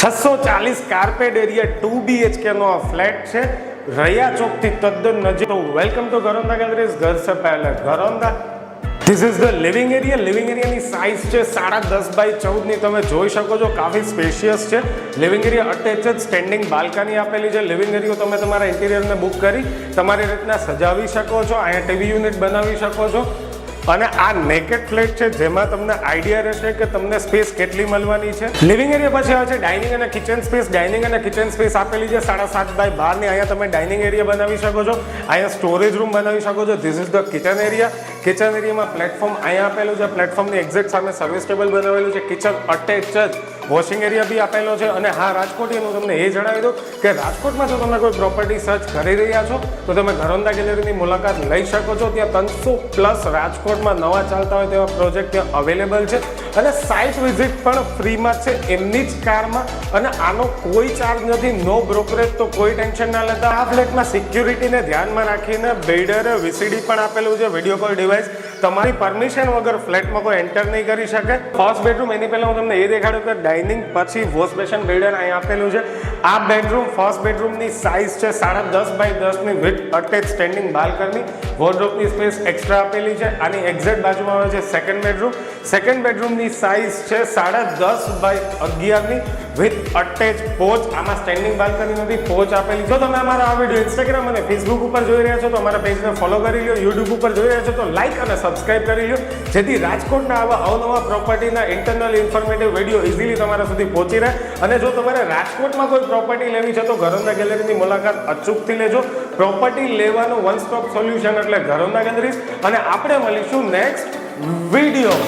640 carpet area 2 BHK નો આ flat છે રૈયા ચોકથી તદ્દન નજીક. તો વેલકમ ટુ ઘરોંદા ગેલેરીઝ. ઘર સે પહેલે ઘરોંદા. This is the living area. Living એરિયાની સાઇઝ છે 10.5 બાય 14 ની. તમે જોઈ શકો છો કાફી સ્પેશિયસ છે. લિવિંગ એરિયા અટેચ જ સ્ટેન્ડિંગ બાલ્કની આપેલી છે. લિવિંગ એરિયા તમે તમારા ઇન્ટિરિયરને બુક કરી તમારી રીતના સજાવી શકો છો. અહીંયા ટીવી યુનિટ બનાવી શકો છો. અને આ નેકેડ ફ્લેટ છે જેમાં તમને આઈડિયા રહેશે કે તમને સ્પેસ કેટલી મળવાની છે. લિવિંગ એરિયા પછી આવે છે ડાઇનિંગ અને કિચન સ્પેસ. ડાઇનિંગ અને કિચન સ્પેસ આપેલી છે 7.5 બાય 12 ની. અહીંયા તમે ડાઇનિંગ એરિયા બનાવી શકો છો. અહીંયા સ્ટોરેજ રૂમ બનાવી શકો છો. This is the kitchen area. Kitchen એરિયામાં પ્લેટફોર્મ અહીંયા આપેલું છે. પ્લેટફોર્મની એક્ઝેક્ટ સામે સર્વિસ ટેબલ બનાવેલું છે. કિચન અટેચ જ વોશિંગ એરિયા બી આપેલો છે. અને હા, રાજકોટનું તમને એ જણાવી દઉં કે રાજકોટમાં જો તમે કોઈ પ્રોપર્ટી સર્ચ કરી રહ્યા છો તો તમે ઘરોંદા ગેલેરીની મુલાકાત લઈ શકો છો. ત્યાં 300+ રાજકોટમાં નવા ચાલતા હોય તેવા પ્રોજેક્ટ ત્યાં અવેલેબલ છે. અને સાઇટ વિઝિટ પણ ફ્રીમાં છે એમની જ કારમાં. અને આનો કોઈ ચાર્જ નથી. નો બ્રોકરેજ. તો કોઈ ટેન્શન ના લેતા. આ ફ્લેટમાં સિક્યુરિટીને ધ્યાનમાં રાખીને બિલ્ડરે VCD પણ આપેલું છે, વિડીયો કોલ ડિવાઇસ. તમારી પરમિશન વગર ફ્લેટમાં કોઈ એન્ટર નહીં કરી શકે. ફર્સ્ટ બેડરૂમ એની પહેલા હું તમને એ દેખાડું કે ડાઇનિંગ પછી વોશ બેસન બિલ્ડર અહીં આપેલું છે. આ બેડરૂમ ફર્સ્ટ બેડરૂમની સાઇઝ છે 10.5 બાય 10 ની વિથ અટેચ સ્ટેન્ડિંગ બાલ્કની. વોર્ડરોબની સ્પેસ એક્સ્ટ્રા આપેલી છે. આની એક્ઝેક્ટ બાજુમાં આવે છે સેકન્ડ બેડરૂમ. સેકન્ડ બેડરૂમની સાઇઝ છે 10.5 બાય 11 ની વિથ અટેચ પોચ. આમાં સ્ટેન્ડિંગ બાલ્કની નથી, પોચ આપેલી. જો તમે અમારા આ વિડીયો ઇન્સ્ટાગ્રામ અને ફેસબુક ઉપર જોઈ રહ્યા છો તો અમારા પેજને ફોલો કરી લો. યુટ્યુબ ઉપર જોઈ રહ્યા છો તો લાઈક અને સબસ્ક્રાઇબ કરી લો, જેથી રાજકોટના આવા અવનવા પ્રોપર્ટીના ઇન્ટરનલ ઇન્ફોર્મેટિવ વિડીયો ઇઝીલી તમારા સુધી પહોંચી રહે. અને જો તમારે રાજકોટમાં કોઈ પ્રોપર્ટી લેવી છે તો ઘરોંદા ગેલેરીની મુલાકાત અચૂકથી લેજો. પ્રોપર્ટી લેવાનું વન સ્ટોપ સોલ્યુશન એટલે ઘરોંદા ગેલેરીઝ. અને આપણે મળીશું નેક્સ્ટ વિડીયો.